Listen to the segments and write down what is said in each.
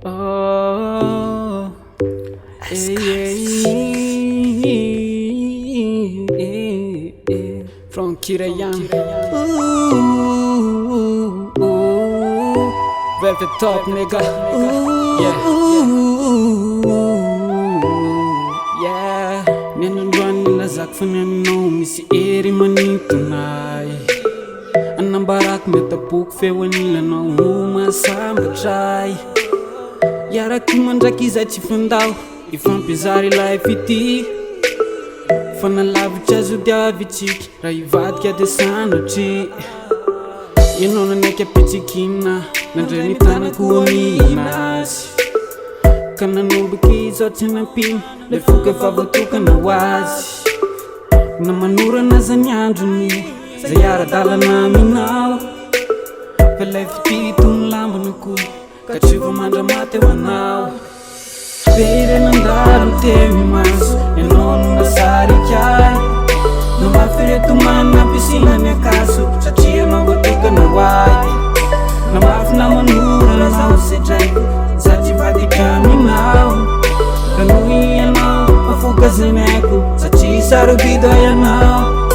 Oh, from Kira Young. Velvet top, nigga. Yeah. Nenandroany lazako fa nianinao misy ery manitonay. Anambarako metapoky feo anilanao no masambatray. Iaraky mandraky izay tsy fandao ifampizary life ity. Fa nalavitra azo diavitsika raha ivadika dia sanatry. Ianao nanaiky apitsikina nandray ny tanako aminazy. Ka nanomboky izao tsy nampino le foka efa voatokana ho azy. Na manorana zany andron'io zay ara-dalana aminao. Fa lay fitito ny lambanako ka tsy vo mandramaty eo anao. Very nandalo teo imaso ianao no nasarika ay. No mafiretomany nampisina ny akaso satria anao voatokana ho ay. Na mafy na manorana zaho sedraiko za tsy vadika aminao. Ka noho ianao mafoka zanaiko satria sarobido ianao.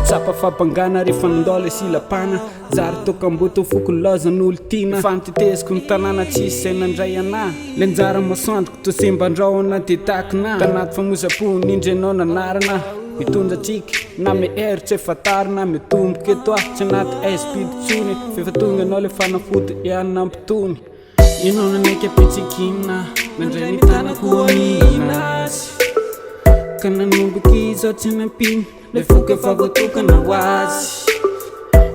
Tsapa fampangana rehefa nandao le silapana. Zary tokamboto fokolazan'olo tina. Fanteteziko ny tanàna tsisy zay nandray anà. Le njara masoandroko tosemban-drahona tetakina. Tanaty famosam-pony indry anao nanarana. Mitondra tsika na me hery tsy efa tarina. Mitomboka eto ah tsy anaty aispiditsony. Fefa tonga anao le fanafody ianampitony. Ianao nanaiky apitsikina nandray ny tanako aminazy. Ka nanomboky izao tsy nampino le foka efa voatokana ho azy.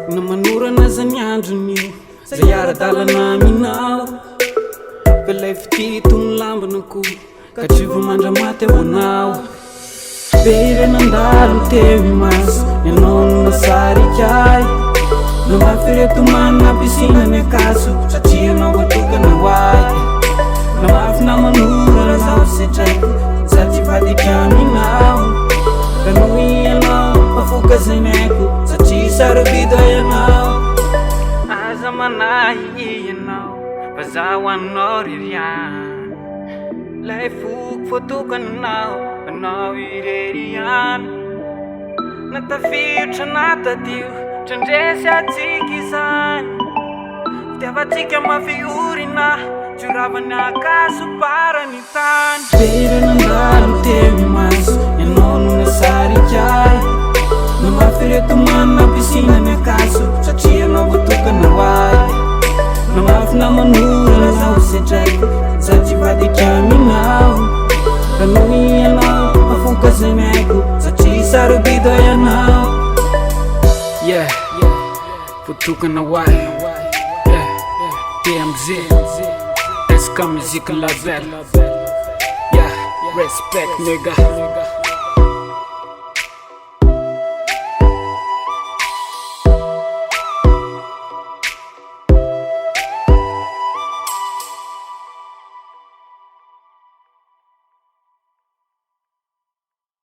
Na manorana zany andron'io zay ara-dalana aminao. Fa lay fitito ny lambanako ka tsy vo mandramaty eo anao. Very nandalo teo imaso ianao no nasarika ay. No mafiretomany nampisina ny akaso satria anao voatokana ho ay. Na mafy na manorana zaho sedraiko za tsy vadika aminao. Ka noho ianao mafoka zanaiko satria sarobido ianao. Aza manahy ianao fa zaho anao ririany. Lay foko voatokananao anao irery ihany. Natafiritra natadio trandresy atsika izany. Fitiavatsika mafy orina tsioravany akaso parany tany. Very nandalo teo imaso ianao no nasarika ay. No mafiretomany nampisina ny akaso satria anao voatokana ho ay. Na mafy na manorana zaho sedraiko za tsy vadika aminao. Ka noho ianao mafoka zanaiko satria sarobido ianao. Yeah, voatokana ho ay. TMZ, SK Music Label. Yeah, respect nigga.